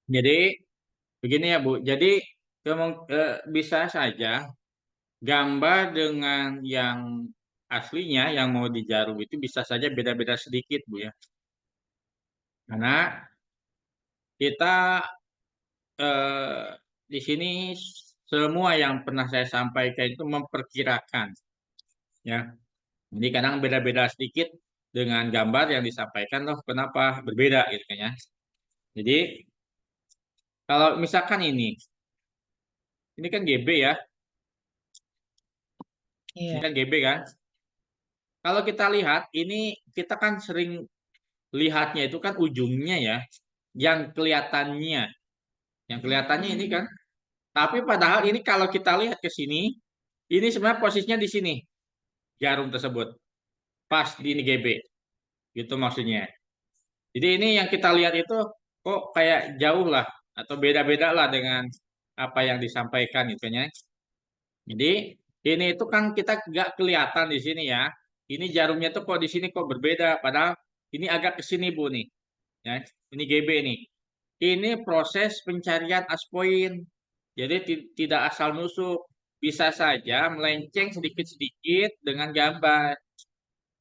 Jadi begini ya Bu, jadi bisa saja gambar dengan yang aslinya yang mau dijarum itu bisa saja beda-beda sedikit Bu ya. Karena kita eh, di sini semua yang pernah saya sampaikan itu memperkirakan ya. Jadi kadang beda-beda sedikit dengan gambar yang disampaikan loh kenapa berbeda gitu kan ya. Jadi kalau misalkan ini kan GB ya, ini Iya. kan GB kan. Kalau kita lihat ini kita kan sering lihatnya itu kan ujungnya ya, yang kelihatannya, yang kelihatannya ini kan. Tapi padahal ini kalau kita lihat ke sini, ini sebenarnya posisinya di sini jarum tersebut, pas di ini GB, gitu maksudnya. Jadi ini yang kita lihat itu kok kayak jauh lah atau beda-beda lah dengan apa yang disampaikan gitu ya. Jadi ini itu kan kita nggak kelihatan di sini ya. Ini jarumnya tuh kok di sini kok berbeda. Padahal ini agak ke sini Bu nih. Ya, ini GB nih. Ini proses pencarian aspoin. Jadi tidak asal nusuk. Bisa saja melenceng sedikit-sedikit dengan gambar.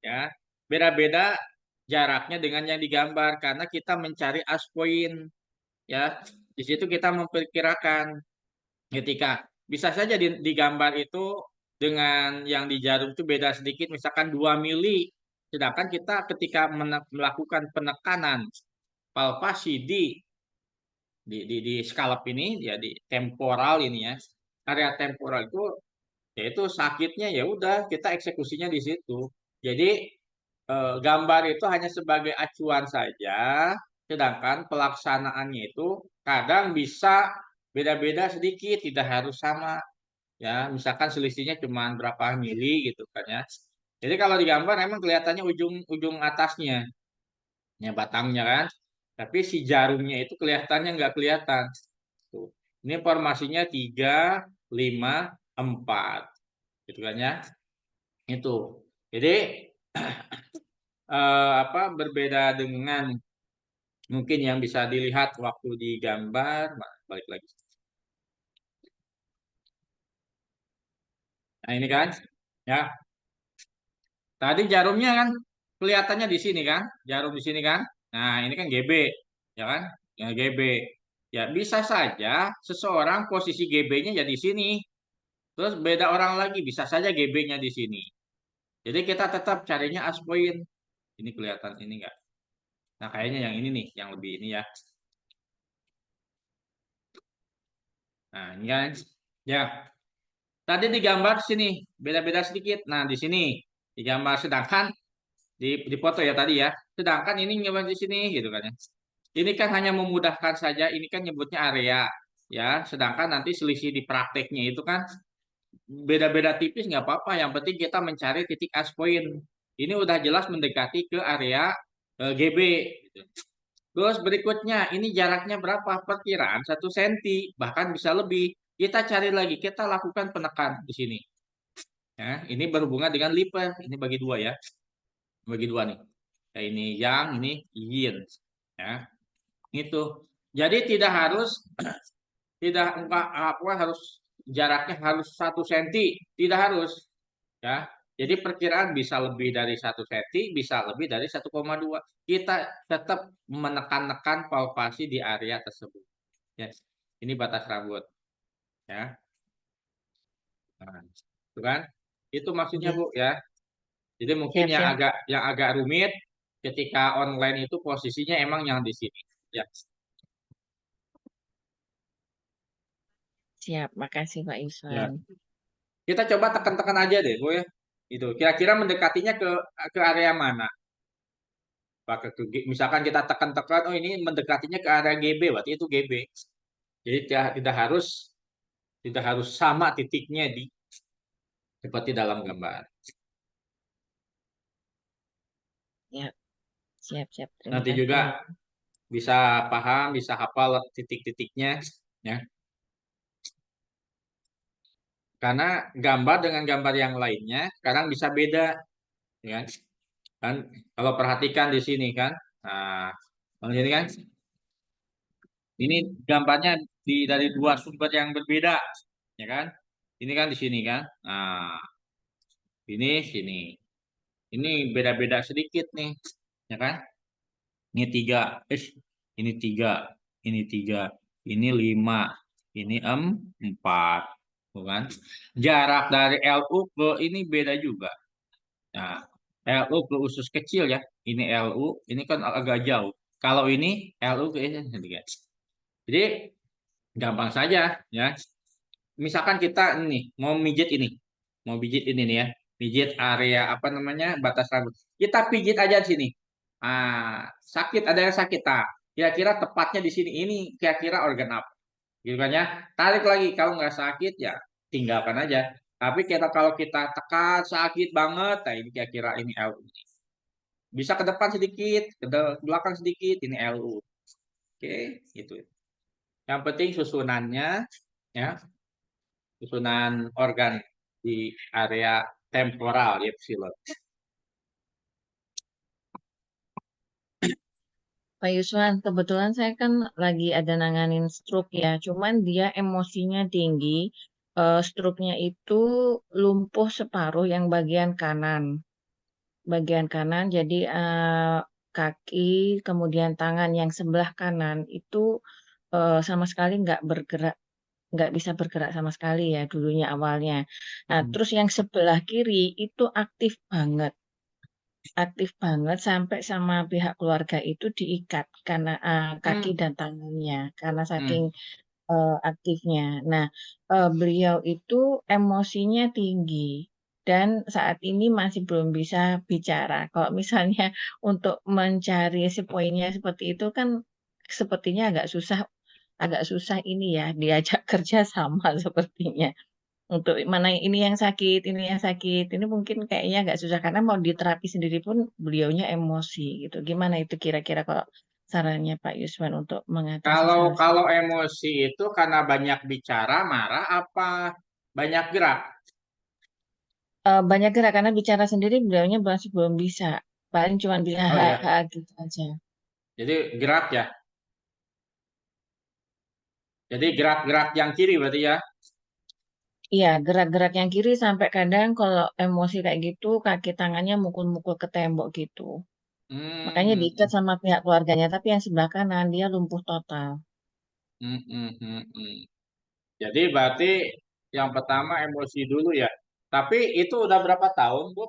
Ya, beda-beda jaraknya dengan yang digambar karena kita mencari aspoin. Ya, di situ kita memperkirakan ketika bisa saja di gambar itu dengan yang di jarum itu beda sedikit misalkan 2 mili sedangkan kita ketika melakukan penekanan palpasi di scalp ini ya di temporal ini ya area temporal itu yaitu sakitnya ya udah kita eksekusinya di situ jadi gambar itu hanya sebagai acuan saja sedangkan pelaksanaannya itu kadang bisa beda-beda sedikit tidak harus sama ya misalkan selisihnya cuma berapa mili gitu kan ya jadi kalau digambar emang kelihatannya ujung ujung atasnya ya batangnya kan tapi si jarumnya itu kelihatannya nggak kelihatan tuh ini formasinya 3, 5, 4 gitu kan ya itu jadi apa berbeda dengan mungkin yang bisa dilihat waktu digambar balik lagi nah ini kan ya tadi jarumnya kan kelihatannya di sini kan, jarum di sini kan. Nah, ini kan GB, ya kan? Ya GB. Ya bisa saja seseorang posisi GB-nya ya di sini. Terus beda orang lagi bisa saja GB-nya di sini. Jadi kita tetap carinya as point. Ini kelihatan ini enggak? Nah, kayaknya yang ini nih, yang lebih ini ya. Nah, ini kan. Ya, tadi digambar sini, beda-beda sedikit. Nah, di sini digambar sedangkan di foto ya tadi ya. Sedangkan ini nyoba di sini gitu kan ya. Ini kan hanya memudahkan saja, ini kan nyebutnya area ya. Sedangkan nanti selisih di prakteknya itu kan beda-beda tipis nggak apa-apa. Yang penting kita mencari titik as point. Ini udah jelas mendekati ke area GB. Gitu. Terus berikutnya, ini jaraknya berapa? Perkiraan 1 senti, bahkan bisa lebih. Kita cari lagi, kita lakukan penekan di sini. Ya, ini berhubungan dengan liper. Ini bagi dua ya, bagi dua nih. Ya, ini yang, ini yin. Ya, itu. Jadi tidak harus tidak enggak apa harus jaraknya harus 1 senti, tidak harus ya. Jadi perkiraan bisa lebih dari 1 senti, bisa lebih dari 1,2. Kita tetap menekan-nekan palpasi di area tersebut. Ya, ini batas rambut ya. Nah, itu kan? Itu maksudnya Iya. Bu ya. Jadi mungkin Siap-siap. yang agak rumit ketika online itu posisinya emang yang di sini. Ya. Siap. Makasih Pak Iswan. Ya. Kita coba tekan-tekan aja deh, Bu ya. Itu kira-kira mendekatinya ke area mana? Pakai misalkan kita tekan-tekan, oh ini mendekatinya ke area GB, berarti itu GB. Jadi tidak harus sama titiknya seperti dalam gambar. Ya. Siap-siap. Terima Nanti kasih. juga bisa paham, bisa hafal titik-titiknya, ya. Karena gambar dengan gambar yang lainnya sekarang bisa beda, ya. Kan kalau perhatikan di sini kan, nah, kalau ini kan Ini gambarnya dari dua sumber yang berbeda, ya kan? Ini kan di sini kan. Nah, ini sini. Ini beda-beda sedikit nih, ya kan? Ini tiga, ini tiga, ini tiga, ini lima, ini empat, bukan? Jarak dari LU ke ini beda juga. Nah, LU ke usus kecil ya. Ini LU, ini kan agak jauh. Kalau ini LU ke ini sedikit. Jadi gampang saja ya. Misalkan kita ini mau mijit ini, mau pijit ini nih ya, pijit area apa namanya batas rambut. Kita pijit aja di sini. Sakit ada yang sakit tak? Kira-kira tepatnya di sini ini kira-kira organ apa? Gitu kan ya. Tarik lagi kalau nggak sakit ya tinggalkan aja. Tapi kalau kita tekan sakit banget, nah ini kira-kira ini LU. Bisa ke depan sedikit, belakang sedikit, ini LU. Oke, itu. Yang penting susunannya ya susunan organ di area temporal ya psilon. Pak Yuswan, kebetulan saya kan lagi ada nanganin stroke ya, cuman dia emosinya tinggi. Stroke-nya itu lumpuh separuh yang bagian kanan. Bagian kanan, jadi kaki, kemudian tangan yang sebelah kanan itu sama sekali nggak bergerak, nggak bisa bergerak sama sekali ya dulunya awalnya. Nah, Hmm. terus yang sebelah kiri itu aktif banget sampai sama pihak keluarga itu diikat karena kaki Hmm. dan tangannya karena Hmm. saking aktifnya. Nah, beliau itu emosinya tinggi dan saat ini masih belum bisa bicara. Kalau misalnya untuk mencari si poinnya seperti itu kan sepertinya agak susah ini ya diajak kerja sama sepertinya. Untuk mana ini yang sakit, ini yang sakit. Ini mungkin kayaknya agak susah karena mau diterapi sendiri pun beliaunya emosi gitu. Gimana itu kira-kira kalau sarannya Pak Yuswan untuk mengatasi Kalau hal kalau seperti itu? emosi itu karena banyak bicara, marah apa banyak gerak? Banyak gerak karena bicara sendiri beliaunya masih belum bisa. Paling cuma bisa Oh ha ya, ha gitu aja. jadi gerak ya. Jadi gerak-gerak yang kiri berarti ya. Iya, gerak-gerak yang kiri sampai kadang kalau emosi kayak gitu kaki tangannya mukul-mukul ke tembok gitu. Makanya Hmm. diikat sama pihak keluarganya, tapi yang sebelah kanan dia lumpuh total. Hmm. Hmm. Hmm. Hmm. Jadi berarti yang pertama emosi dulu ya. Tapi itu udah berapa tahun, Bu?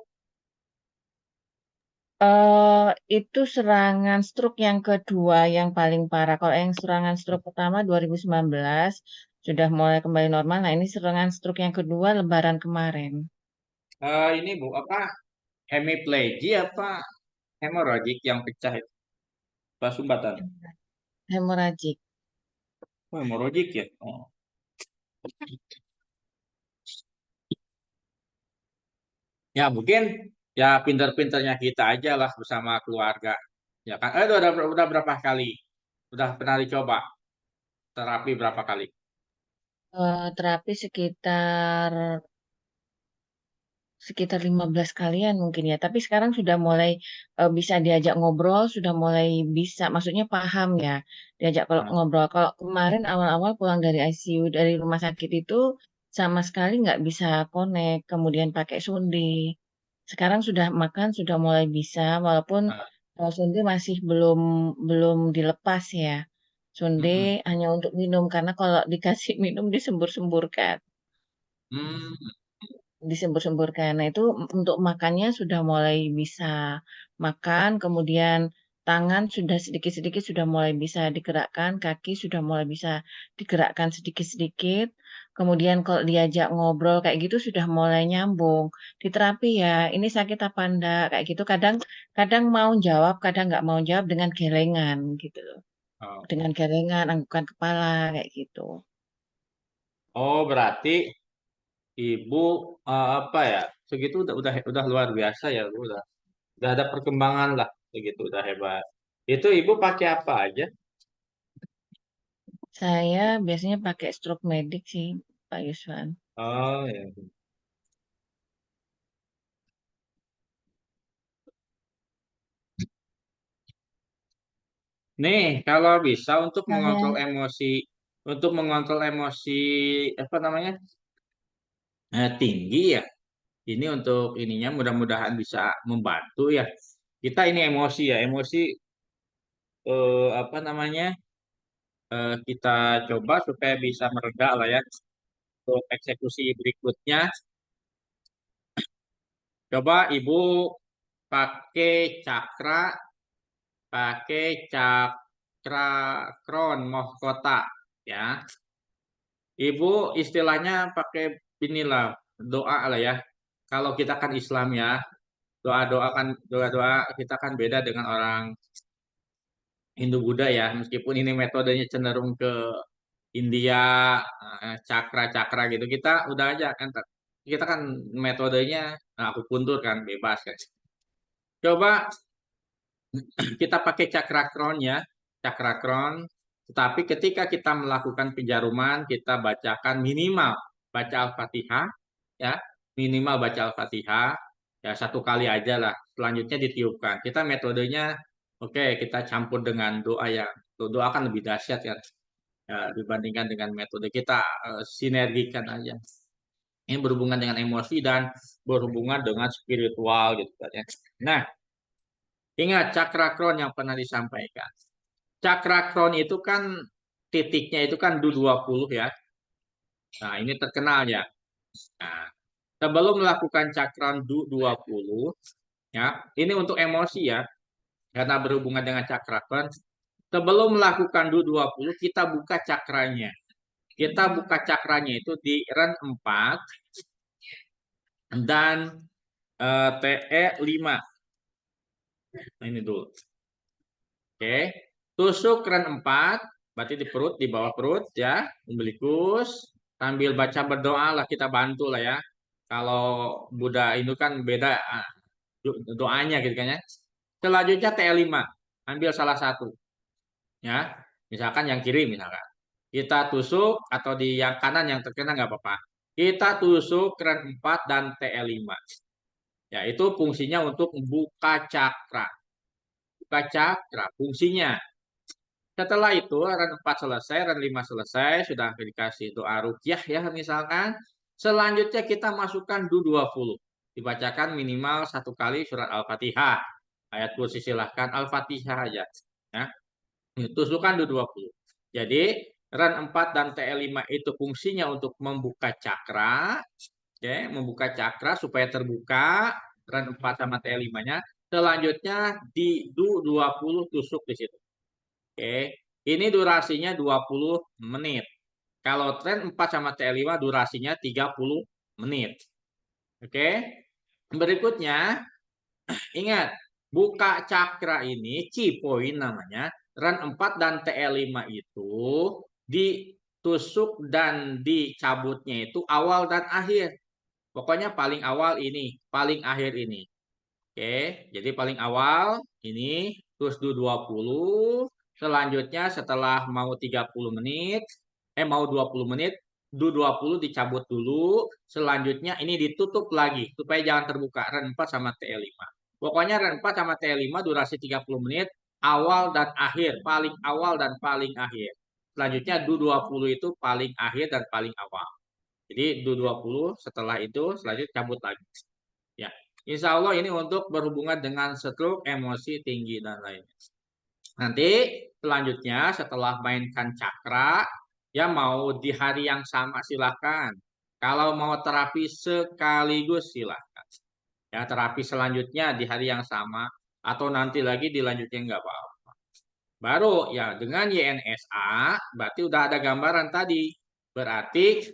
Itu serangan stroke yang kedua yang paling parah. Kalau yang serangan stroke pertama 2019 sudah mulai kembali normal. Nah, ini serangan stroke yang kedua Lebaran kemarin. Ini Bu, apa hemiplegia apa hemoragik yang pecah itu? Pas sumbatan. Hemoragik. Oh, hemoragik ya. Oh. Ya mungkin ya pinter-pinternya kita aja lah bersama keluarga. Ya kan? Itu udah berapa kali? Udah pernah dicoba terapi berapa kali? Terapi sekitar sekitar 15 kalian mungkin ya. Tapi sekarang sudah mulai bisa diajak ngobrol, sudah mulai bisa, maksudnya paham ya, diajak kalau Nah, ngobrol. Kalau kemarin awal-awal pulang dari ICU dari rumah sakit itu sama sekali nggak bisa connect, kemudian pakai sonde. Sekarang sudah makan, sudah mulai bisa, walaupun nah, sonde masih belum belum dilepas ya. Sonde mm-mm. hanya untuk minum karena kalau dikasih minum disembur-semburkan. Hmm, Disembur-semburkan. Nah, itu untuk makannya sudah mulai bisa makan, kemudian tangan sudah sedikit-sedikit sudah mulai bisa digerakkan, kaki sudah mulai bisa digerakkan sedikit-sedikit. Kemudian kalau diajak ngobrol kayak gitu sudah mulai nyambung. Di terapi ya, ini sakit apa enggak kayak gitu. Kadang kadang mau jawab, kadang nggak mau jawab dengan gelengan gitu. oh. Dengan gelengan, anggukan kepala kayak gitu. Oh, berarti ibu apa ya? Segitu udah luar biasa ya, Bu. Udah ada perkembangan lah, begitu udah hebat. Itu ibu pakai apa aja? Saya biasanya pakai stroke medik sih, Pak Yuswan. Oh ya. Nih, kalau bisa Misalnya, untuk mengontrol emosi apa namanya tinggi ya. Ini untuk ininya mudah-mudahan bisa membantu ya. Kita ini emosi ya, emosi apa namanya kita coba supaya bisa mereda lah ya. Untuk eksekusi berikutnya, coba Ibu pakai cakra, pakai cakra kron mahkota ya. Ibu istilahnya pakai inilah doa lah ya. Kalau kita kan Islam ya, doa-doa kan doa-doa kita kan beda dengan orang Hindu Buddha ya. Meskipun ini metodenya cenderung ke India, cakra-cakra gitu. Kita udah aja kan kita kan metodenya aku puntur kan bebas kan. Coba kita pakai cakrakron ya, cakrakron. Tetapi ketika kita melakukan penjaruman, kita bacakan minimal baca Al-Fatihah, ya, minimal baca Al-Fatihah, ya satu kali aja lah. Selanjutnya ditiupkan. Kita metodenya, oke, kita campur dengan doa yang doa kan lebih dahsyat ya, ya dibandingkan dengan metode kita sinergikan aja. Ini berhubungan dengan emosi dan berhubungan dengan spiritual gitu kan ya. Nah, ingat cakrakron yang pernah disampaikan. Cakrakron itu kan titiknya itu kan Du 20 ya. Nah, ini terkenal ya. Nah, sebelum melakukan cakran Du 20 ya, ini untuk emosi ya, karena berhubungan dengan cakrakron. Sebelum melakukan Du 20 kita buka cakranya. Kita buka cakranya itu di ren 4 dan TE 5. Nah, ini dulu. Oke. Tusuk ren 4, berarti di perut, di bawah perut ya, umbilikus. Sambil baca berdoa lah, kita bantu lah ya. Kalau Buddha itu kan beda doanya gitu kan ya. Selanjutnya TE 5. Ambil salah satu ya. Misalkan yang kiri misalkan. Kita tusuk atau di yang kanan yang terkena nggak apa-apa. Kita tusuk ren 4 dan TE 5. Ya, itu fungsinya untuk buka cakra. Buka cakra fungsinya. Setelah itu ren 4 selesai, ren 5 selesai, sudah dikasih doa rukyah ya misalkan. Selanjutnya kita masukkan Du 20. Dibacakan minimal satu kali surat Al-Fatihah. Ayat kursi silahkan Al-Fatihah aja. Ya. Tusukan Du 20. Jadi ren 4 dan TE 5 itu fungsinya untuk membuka cakra. Oke, membuka cakra supaya terbuka. Ren 4 sama TE 5-nya. Selanjutnya di Du 20 tusuk di situ. Oke, ini durasinya 20 menit. Kalau tren 4 sama T5 durasinya 30 menit. Oke. Berikutnya, ingat, buka cakra ini, key point namanya, ren 4 dan TL5 itu ditusuk dan dicabutnya itu awal dan akhir. Pokoknya paling awal ini, paling akhir ini. Oke, jadi paling awal ini terus Du 20. Selanjutnya setelah mau 30 menit, mau 20 menit, Du 20 dicabut dulu. Selanjutnya ini ditutup lagi supaya jangan terbuka ren 4 sama TL5. Pokoknya ren 4 sama TL5 durasi 30 menit, awal dan akhir, paling awal dan paling akhir. Selanjutnya Du 20 itu paling akhir dan paling awal. Jadi Du 20 setelah itu selanjutnya cabut lagi. Ya, insya Allah ini untuk berhubungan dengan stroke, emosi tinggi dan lainnya. Nanti selanjutnya setelah mainkan cakra, ya mau di hari yang sama silahkan. Kalau mau terapi sekaligus silahkan. Ya terapi selanjutnya di hari yang sama atau nanti lagi dilanjutnya nggak apa-apa. Baru ya dengan YNSA berarti udah ada gambaran tadi. Berarti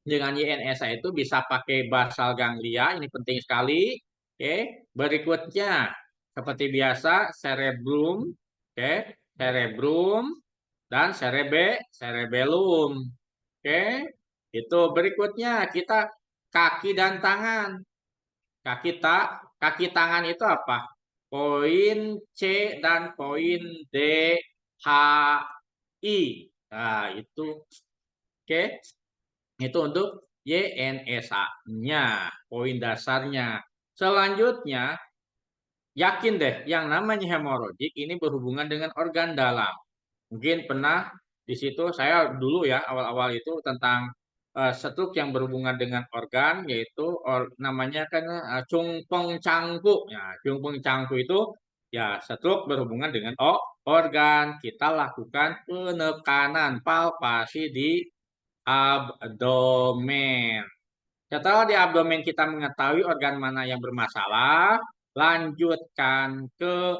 dengan YNSA itu bisa pakai basal ganglia, ini penting sekali. Oke, berikutnya seperti biasa cerebrum, oke, cerebrum dan cerebellum. Oke, itu berikutnya kita kaki dan tangan. Kaki tangan itu apa? Poin C dan poin D, H, I. Nah, itu oke. Itu untuk YNSA-nya, poin dasarnya. Selanjutnya, yakin deh, yang namanya hemoroid ini berhubungan dengan organ dalam. Mungkin pernah di situ saya dulu ya awal-awal itu tentang stroke yang berhubungan dengan organ yaitu namanya kan cungpeng cangkuk. Ya, cungpeng cangkuk itu ya stroke berhubungan dengan organ. Kita lakukan penekanan palpasi di abdomen. Setelah di abdomen kita mengetahui organ mana yang bermasalah, lanjutkan ke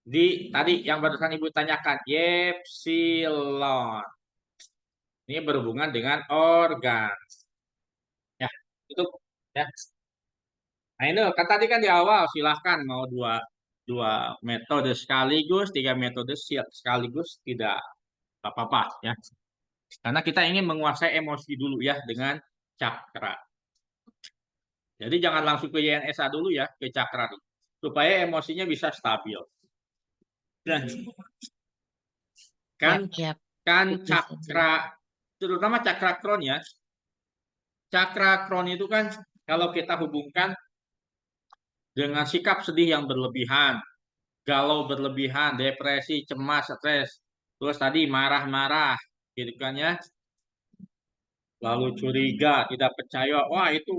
di tadi yang barusan Ibu tanyakan, Ypsilon. Ini berhubungan dengan organ. Ya, itu ya. Nah, ini kan tadi kan di awal silahkan mau dua metode sekaligus, tiga metode sekaligus tidak apa-apa ya. Karena kita ingin menguasai emosi dulu ya dengan cakra. Jadi jangan langsung ke YNSA dulu ya, ke cakra dulu. Supaya emosinya bisa stabil. Nah, kan Siap, siap. kan Tipis aja. cakra terutama cakra kron ya. Cakra kron itu kan kalau kita hubungkan dengan sikap sedih yang berlebihan, galau berlebihan, depresi, cemas, stres, terus tadi marah-marah, gitu kan ya. Lalu curiga, tidak percaya, wah itu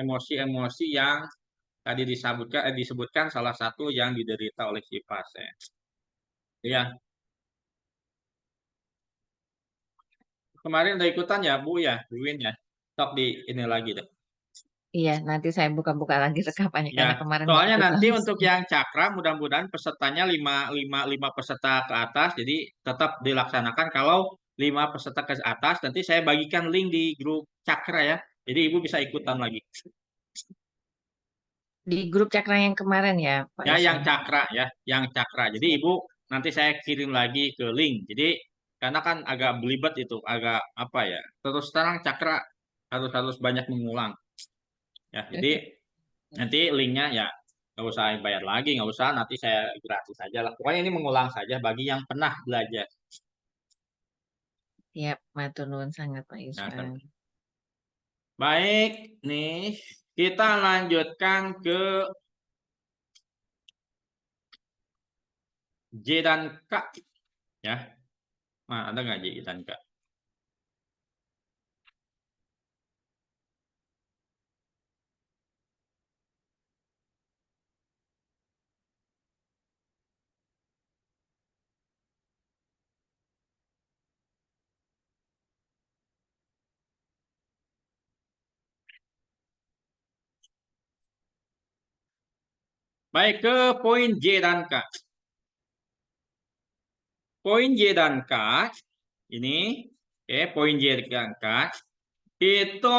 emosi-emosi yang tadi disebutkan salah satu yang diderita oleh si pasien. Ya, kemarin udah ikutan ya Bu ya, Bu Win ya. Stok di ini lagi deh. Iya, nanti saya buka-buka lagi rekapannya Ya, karena kemarin nggak soalnya ikut nanti untuk langsung. yang cakra mudah-mudahan pesertanya lima peserta ke atas, jadi tetap dilaksanakan. Kalau 5 peserta ke atas, nanti saya bagikan link di grup cakra ya. Jadi Ibu bisa ikutan lagi. Di grup cakra yang kemarin ya, Pak Ya, yang Iswan. cakra ya, yang cakra. Jadi Ibu nanti saya kirim lagi ke link. Jadi karena kan agak belibet itu, agak apa ya? Terus terang cakra harus harus banyak mengulang ya. Jadi nanti linknya ya nggak usah bayar lagi, nggak usah. Nanti saya gratis aja lah. Pokoknya ini mengulang saja bagi yang pernah belajar. Siap, matur nuwun sangat Pak Nah, Iswan. baik nih kita lanjutkan ke J dan K ya. Nah, ada nggak J dan K? Baik ke poin J dan K. Poin J dan K ini, oke, poin J dan K itu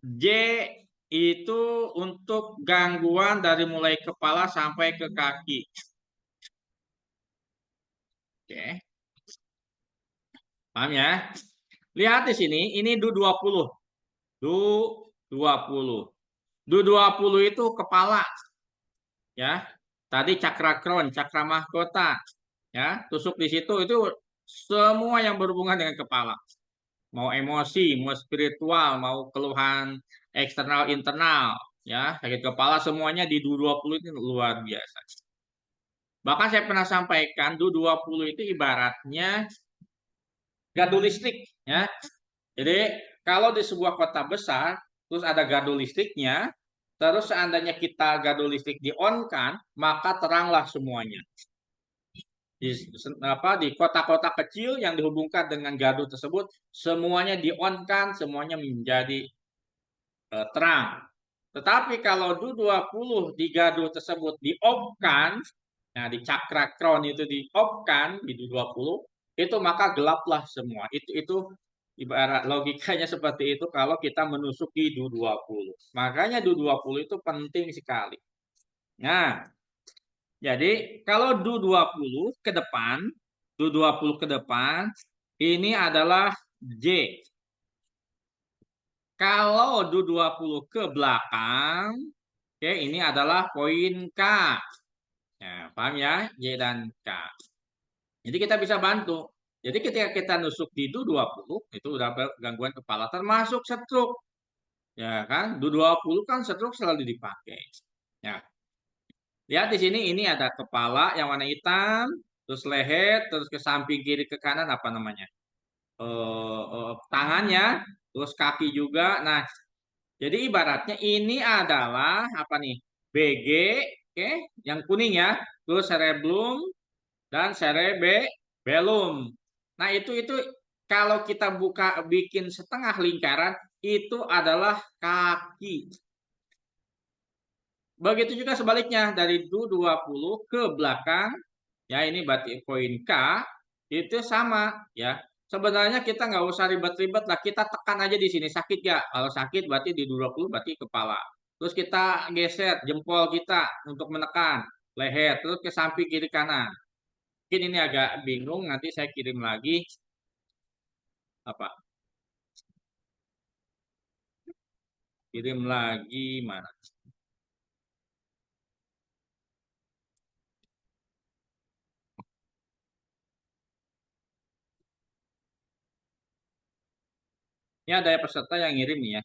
J itu untuk gangguan dari mulai kepala sampai ke kaki. Oke, paham ya? Lihat di sini, ini Du 20. Du 20. Du 20 itu kepala ya. Tadi cakra kron, cakra mahkota ya. Tusuk di situ itu semua yang berhubungan dengan kepala. Mau emosi, mau spiritual, mau keluhan eksternal internal ya, sakit kepala semuanya di Du 20 itu luar biasa. Bahkan saya pernah sampaikan Du 20 itu ibaratnya gardu listrik ya. Jadi kalau di sebuah kota besar terus ada gardu listriknya, terus seandainya kita gardu listrik di on kan, maka teranglah semuanya. Di kota-kota kecil yang dihubungkan dengan gardu tersebut, semuanya di on kan, semuanya menjadi terang. Tetapi kalau Du 20 di gardu tersebut di off kan, nah di cakra crown itu di off kan di Du 20, itu maka gelaplah semua. Itu ibarat logikanya seperti itu kalau kita menusuk di Du 20. Makanya Du 20 itu penting sekali. Nah, jadi kalau Du 20 ke depan, Du 20 ke depan ini adalah J. Kalau Du 20 ke belakang, oke, ini adalah poin K. Ya, paham ya? Y dan K. Jadi kita bisa bantu. Jadi ketika kita nusuk di Du 20, itu udah gangguan kepala termasuk stroke. Ya kan? 20 kan stroke selalu dipakai. Ya, lihat di sini ini ada kepala yang warna hitam, terus leher, terus ke samping kiri ke kanan apa namanya? Tangannya, terus kaki juga. Nah, jadi ibaratnya ini adalah apa nih? BG, oke, yang kuning ya, terus cerebellum dan cerebellum. Nah, itu kalau kita buka bikin setengah lingkaran itu adalah kaki. Begitu juga sebaliknya dari 20 ke belakang, ya ini berarti poin K itu sama ya. Sebenarnya kita nggak usah ribet-ribet lah, kita tekan aja di sini sakit ya. Kalau sakit berarti di 20 berarti kepala. Terus kita geser jempol kita untuk menekan leher, terus ke samping kiri kanan. Mungkin ini agak bingung, nanti saya kirim lagi apa? Kirim lagi mana? Ini ada peserta yang ngirim nih ya.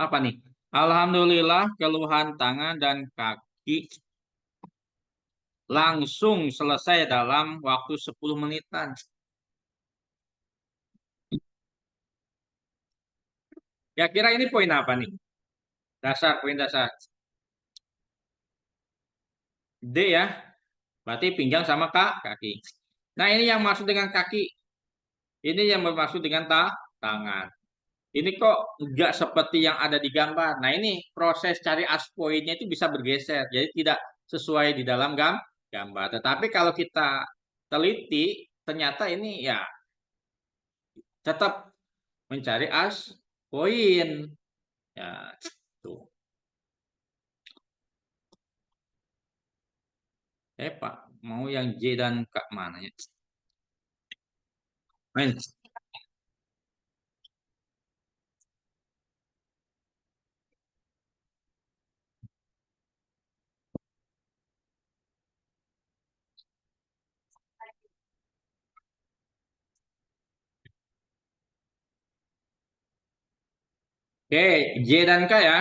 Apa nih? Alhamdulillah keluhan tangan dan kaki langsung selesai dalam waktu 10 menitan. Ya kira ini poin apa nih? Dasar, poin dasar. D ya, berarti pinggang sama kaki. Nah ini yang maksud dengan kaki, ini yang bermaksud dengan tangan. Ini kok nggak seperti yang ada di gambar. Nah ini proses cari poinnya itu bisa bergeser, jadi tidak sesuai di dalam gambar. Tetapi kalau kita teliti, ternyata ini ya tetap mencari poin. Ya, tuh. Pak, mau yang J dan K mana ya? Main. Oke, J dan K ya.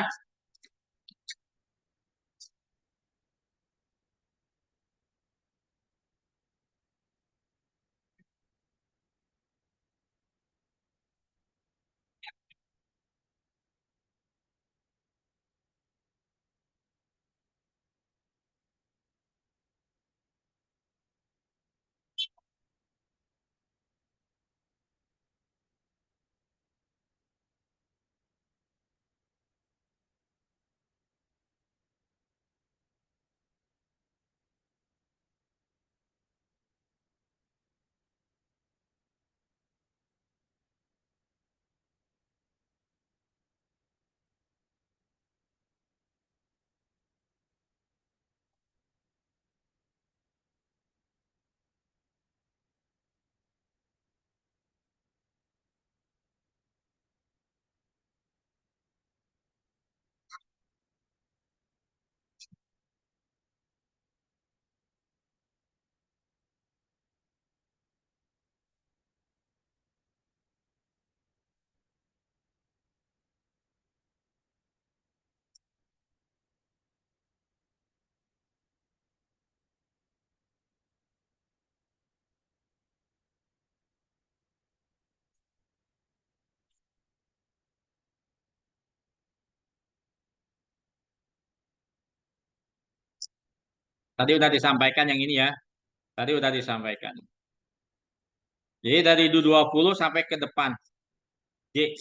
Tadi udah disampaikan yang ini ya. Tadi udah disampaikan. Jadi dari 20 sampai ke depan. J.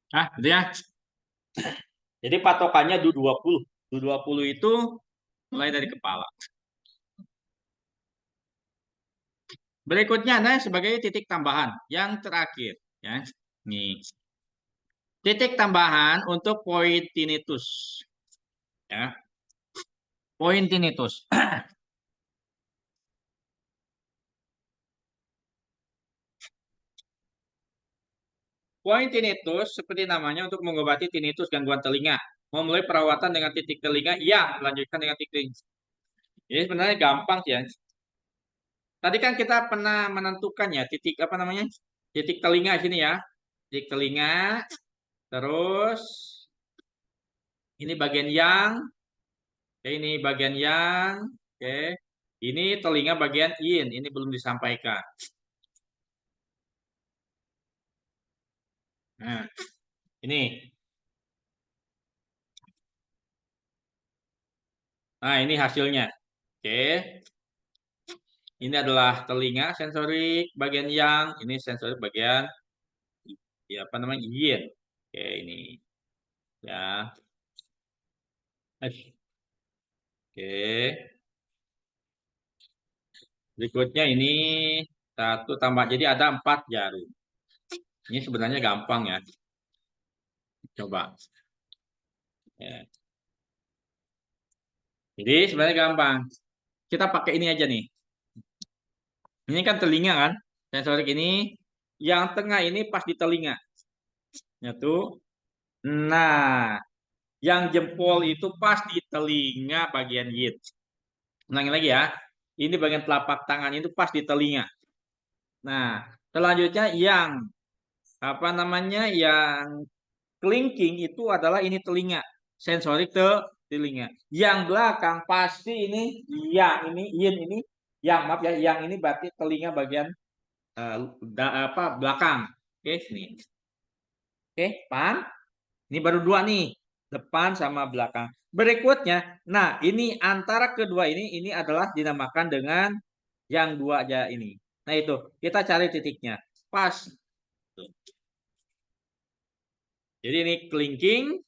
Nah, gitu ya. Jadi patokannya Du 20. Du 20 itu mulai dari kepala. Berikutnya ada sebagai titik tambahan yang terakhir, ya. Nih, titik tambahan untuk poin tinnitus, ya. Poin tinnitus. Poin tinnitus seperti namanya untuk mengobati tinnitus gangguan telinga. Memulai perawatan dengan titik telinga yang melanjutkan dengan titik. Jadi sebenarnya gampang sih ya. Tadi kan kita pernah menentukan ya titik apa namanya? Titik telinga sini ya. Titik telinga. Terus ini bagian yang. Oke, ini bagian yang. Oke. Ini telinga bagian in. Ini belum disampaikan. Nah, ini. Nah, ini hasilnya. Oke. Ini adalah telinga sensorik bagian yang. Ini sensorik bagian ya apa namanya? Yin. Oke, ini ya. Oke. Berikutnya ini satu tambah. Jadi ada 4 jarum. Ini sebenarnya gampang ya. Coba. Ya. Jadi sebenarnya gampang. Kita pakai ini aja nih. Ini kan telinga kan. Sensorik ini. Yang tengah ini pas di telinga. Nyatu. Nah. Yang jempol itu pas di telinga bagian yin. Ulangi lagi ya. Ini bagian telapak tangan itu pas di telinga. Nah. Selanjutnya yang apa namanya yang kelingking itu adalah ini telinga, sensorik ke telinga. Yang belakang pasti ini, yang ini, yin ini, yang maaf ya, yang ini berarti telinga bagian apa belakang. Oke, sini. Oke, paham? Ini baru 2 nih, depan sama belakang. Berikutnya, nah ini antara kedua ini adalah dinamakan dengan yang 2 aja ini. Nah itu, kita cari titiknya. Pas. Jadi ini kelingking,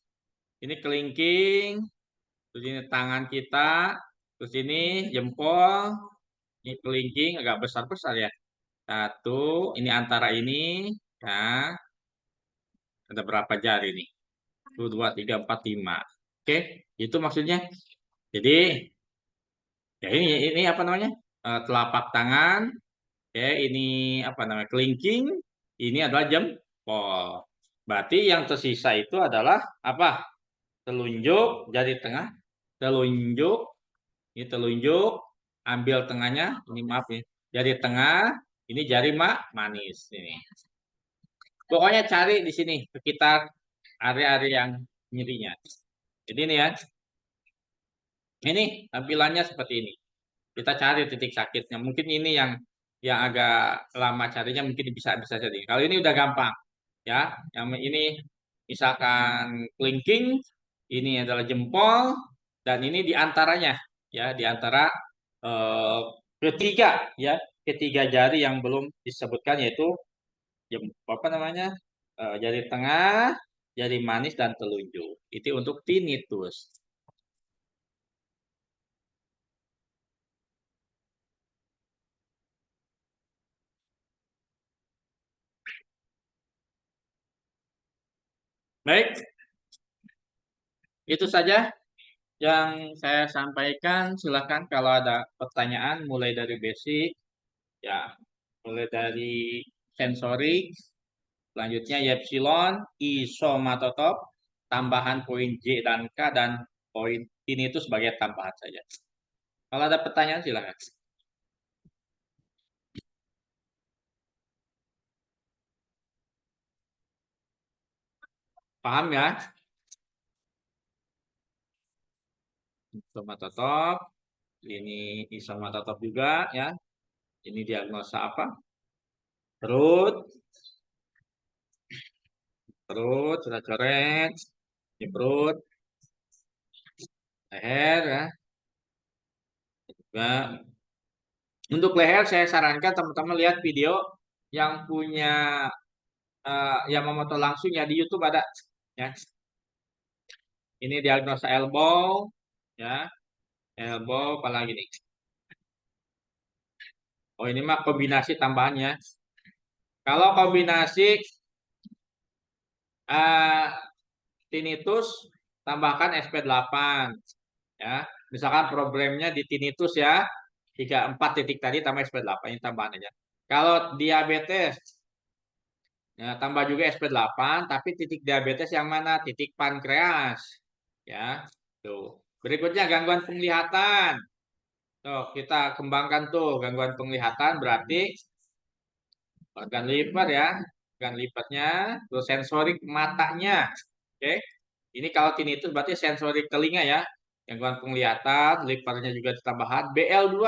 terus ini tangan kita, terus ini jempol, ini kelingking agak besar-besar ya. Satu, ini antara ini, ya, ada berapa jari nih? 1, 2, 3, 4, 5. Oke, itu maksudnya. Jadi, ya ini apa namanya? Telapak tangan, ya ini apa namanya? Kelingking, ini adalah jempol. Berarti yang tersisa itu adalah apa? Telunjuk, jari tengah, telunjuk, ini telunjuk, ambil tengahnya, ini maaf ya, jari tengah, ini jari manis ini. Pokoknya cari di sini sekitar area-area yang nyerinya. Jadi ini ya, ini tampilannya seperti ini. Kita cari titik sakitnya. Mungkin ini yang agak lama carinya mungkin bisa bisa jadi. Kalau ini udah gampang ya. Yang ini misalkan kelingking, ini adalah jempol dan ini diantaranya ya diantara eh, ketiga ya ketiga jari yang belum disebutkan yaitu apa namanya jari tengah, jari manis dan telunjuk. Itu untuk tinnitus. Baik, itu saja yang saya sampaikan. Silakan kalau ada pertanyaan mulai dari basic ya, mulai dari sensorik, selanjutnya epsilon, isomatotop, tambahan poin J dan K dan poin ini itu sebagai tambahan saja. Kalau ada pertanyaan silakan. Paham ya? Isomatotop, ini isomatotop juga ya. Ini diagnosa apa? Perut, perut sudah coret, ini perut, leher ya. Juga untuk leher saya sarankan teman-teman lihat video yang punya yang memotong langsung ya di YouTube ada ya. Ini diagnosa elbow ya, elbow apalagi nih. Oh ini mah kombinasi tambahannya. Kalau kombinasi eh, tinnitus tambahkan SP8 ya. Misalkan problemnya di tinnitus ya, 34 titik tadi tambah SP8 ini tambahan aja. Kalau diabetes ya, tambah juga SP8 tapi titik diabetes yang mana? Titik pankreas ya. Tuh. Berikutnya gangguan penglihatan. Tuh, kita kembangkan tuh gangguan penglihatan berarti organ liver ya, organ livernya, terus sensorik matanya. Oke. Ini kalau tinnitus berarti sensorik telinga ya. Gangguan penglihatan, livernya juga ditambahan. BL2.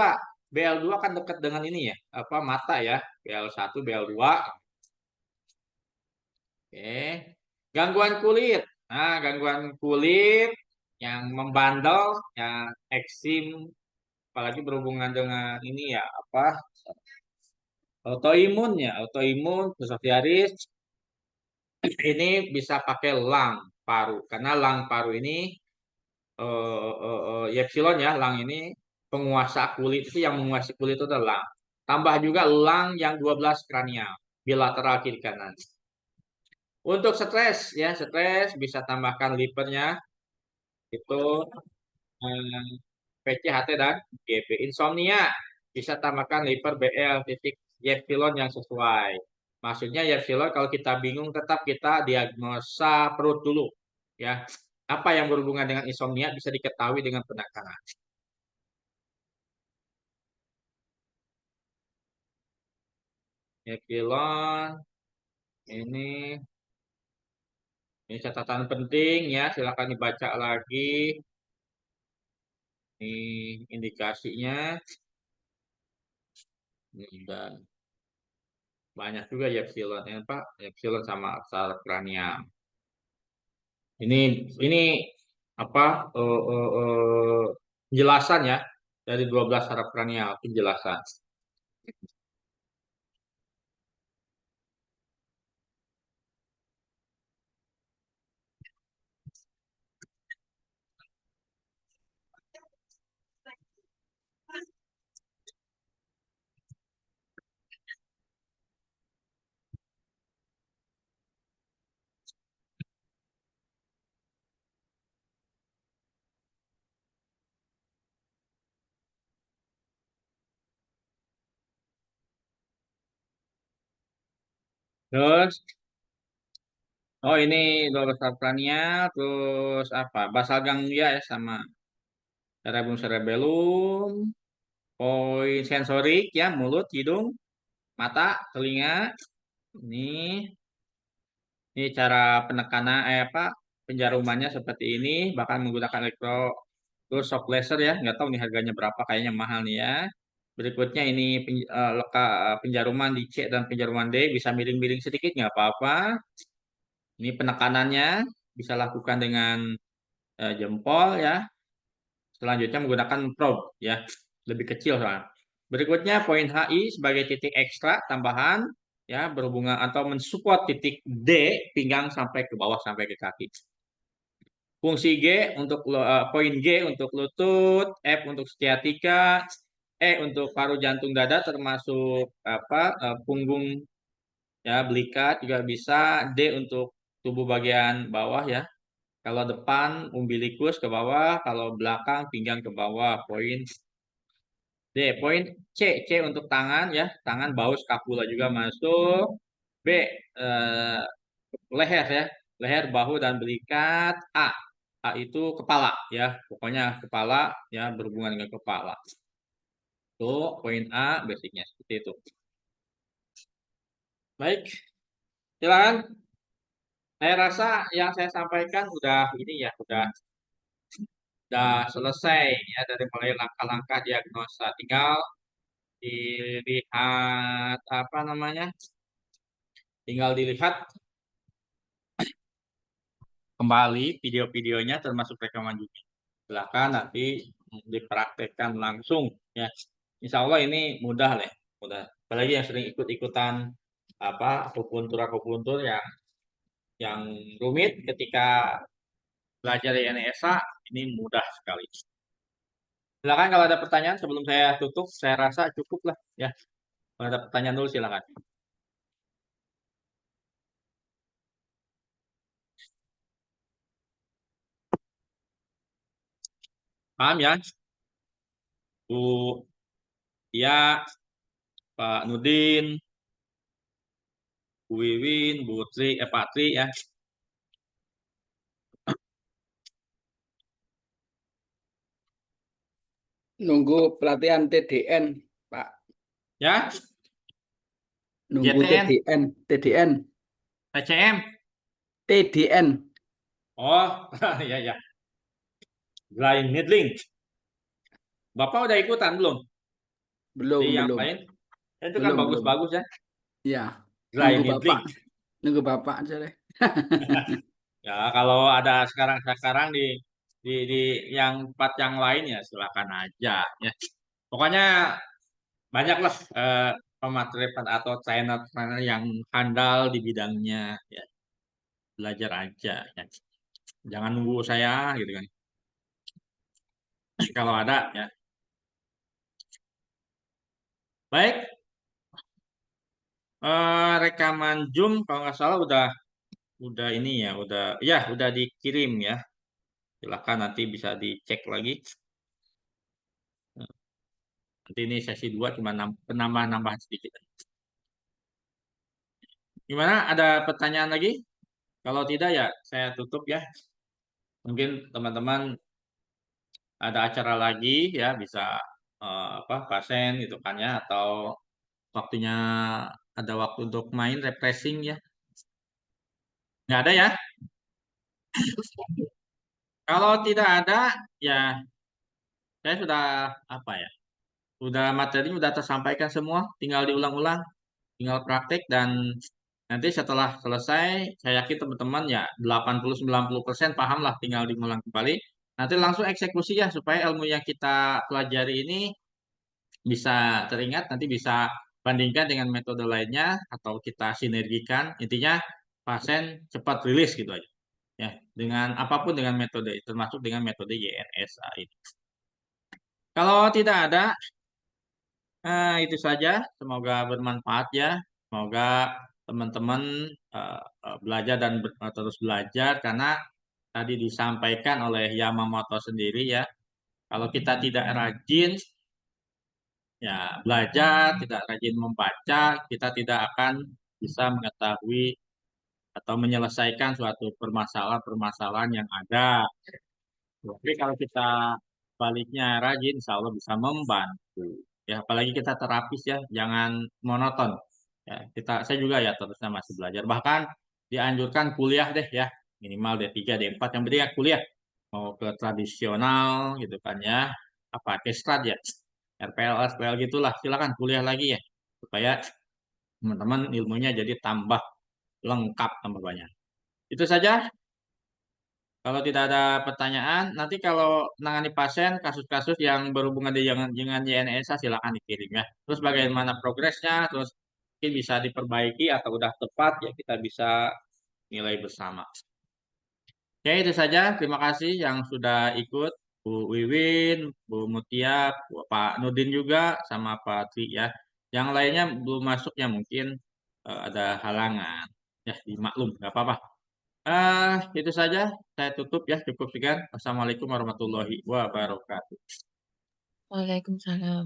BL2 kan dekat dengan ini ya, apa mata ya. BL1, BL2. Oke. Gangguan kulit. Nah, gangguan kulit yang membandel, yang eksim, apalagi berhubungan dengan ini ya, apa autoimun ya, autoimun, psoriasis. Ini bisa pakai lang paru karena lang paru ini epsilon ya, lang ini penguasa kulit itu yang menguasai kulit itu adalah lang. Tambah juga lang yang 12 kranial bilateral kiri kanan. Untuk stres ya, stres bisa tambahkan livernya itu PCHT dan GB. Insomnia bisa tambahkan liver BL titik epsilon yang sesuai. Maksudnya epsilon kalau kita bingung tetap kita diagnosa perut dulu ya. Apa yang berhubungan dengan insomnia bisa diketahui dengan penekanan. Epsilon ini ini catatan penting ya, silakan dibaca lagi. Ini indikasinya. Ini dan banyak juga ya epsilon ya Pak, epsilon sama saraf kranial. Ini apa penjelasan ya dari 12 saraf kranial penjelasan. Terus oh ini 12 saraf kranial terus apa? Basal ganglia ya sama cerebrum cerebellum, poin sensorik ya mulut, hidung, mata, telinga. Ini cara penekanan apa penjarumannya seperti ini bahkan menggunakan elektro terus shock laser ya nggak tahu nih harganya berapa kayaknya mahal nih ya. Berikutnya ini penjaruman di C dan penjaruman D bisa miring-miring sedikit nggak apa-apa. Ini penekanannya bisa lakukan dengan jempol ya. Selanjutnya menggunakan probe ya lebih kecil soalnya. Berikutnya poin HI sebagai titik ekstra tambahan ya berhubungan atau mensupport titik D pinggang sampai ke bawah sampai ke kaki. Fungsi G untuk poin G untuk lutut, F untuk sciatica, E untuk paru jantung dada termasuk apa punggung ya belikat juga bisa, D untuk tubuh bagian bawah ya. Kalau depan umbilikus ke bawah, kalau belakang pinggang ke bawah. Poin D, poin C, C untuk tangan ya, tangan bahu skapula juga masuk. B, eh, leher ya, leher, bahu dan belikat. A, A itu kepala ya, pokoknya kepala ya berhubungan dengan kepala. Tuh, poin A basicnya seperti itu. Baik, silakan. Saya rasa yang saya sampaikan udah ini ya, udah selesai ya dari mulai langkah-langkah diagnosa. Tinggal dilihat apa namanya? Tinggal dilihat kembali video-videonya termasuk rekaman juga. Silakan nanti dipraktekkan langsung ya. Insya Allah ini mudah lah, mudah. Apalagi yang sering ikut-ikutan akupuntur yang rumit ketika belajar INSA ini mudah sekali. Silakan kalau ada pertanyaan sebelum saya tutup, saya rasa cukup lah ya. Kalau ada pertanyaan dulu silakan. Paham ya? Bu Ya, Pak Nudin, Bu Wiwin, Pak Tri ya. Nunggu pelatihan TDN, Pak. Ya, Nunggu GTN, TDN, TCM. TDN. Oh, ya ya. Blind needling. Bapak udah ikutan belum? Belum, Di yang belum. lain? Itu kan Belum, belum. bagus-bagus ya. Ya, Blind nunggu needling. Bapak. Nunggu Bapak aja deh. Ya, kalau ada sekarang di yang tempat yang lain ya silakan aja ya. Pokoknya banyaklah pemateri atau trainer-trainer yang handal di bidangnya ya. Belajar aja ya. Jangan nunggu saya gitu kan. Kalau ada ya. Baik, rekaman Zoom kalau nggak salah udah ini ya, udah dikirim ya. Silakan nanti bisa dicek lagi. Nanti ini sesi 2 cuma penambah-nambahan sedikit. Gimana? Ada pertanyaan lagi? Kalau tidak ya saya tutup ya. Mungkin teman-teman ada acara lagi ya bisa pasien gitu kan ya atau waktunya ada waktu untuk main refreshing ya. Nggak ada ya? Kalau tidak ada ya saya sudah apa ya? Materi udah tersampaikan semua, tinggal diulang-ulang, tinggal praktek dan nanti setelah selesai saya yakin teman-teman ya 80-90% paham lah tinggal diulang kembali. Nanti langsung eksekusi ya supaya ilmu yang kita pelajari ini bisa teringat, nanti bisa bandingkan dengan metode lainnya atau kita sinergikan. Intinya pasien cepat rilis gitu aja. Ya, dengan apapun dengan metode termasuk dengan metode YNSA ini. Kalau tidak ada itu saja. Semoga bermanfaat ya. Semoga teman-teman belajar dan terus belajar karena tadi disampaikan oleh Yamamoto sendiri ya. Kalau kita tidak rajin ya belajar, tidak rajin membaca, kita tidak akan bisa mengetahui atau menyelesaikan suatu permasalahan-permasalahan yang ada. Tapi kalau kita baliknya rajin, insya Allah bisa membantu. Ya, apalagi kita terapis ya, jangan monoton. Ya, saya juga ya terusnya masih belajar. Bahkan dianjurkan kuliah deh ya, minimal D3, D4. Yang penting ya kuliah. Mau ke tradisional gitu kan ya, apa tekstrat ya, RPL, SPL gitulah. Silakan kuliah lagi ya, supaya teman-teman ilmunya jadi tambah lengkap, tambah banyak. Itu saja. Kalau tidak ada pertanyaan, nanti kalau menangani pasien, kasus-kasus yang berhubungan dengan YNSA silakan dikirim ya. Terus bagaimana progresnya, terus mungkin bisa diperbaiki atau udah tepat ya kita bisa nilai bersama. Oke, itu saja. Terima kasih yang sudah ikut. Bu Wiwin, Bu Mutia, Pak Nudin juga, sama Pak Tri ya. Yang lainnya belum masuk ya mungkin ada halangan. Ya, dimaklum, nggak apa-apa. Itu saja. Saya tutup ya. Cukup sekian. Wassalamualaikum warahmatullahi wabarakatuh. Waalaikumsalam.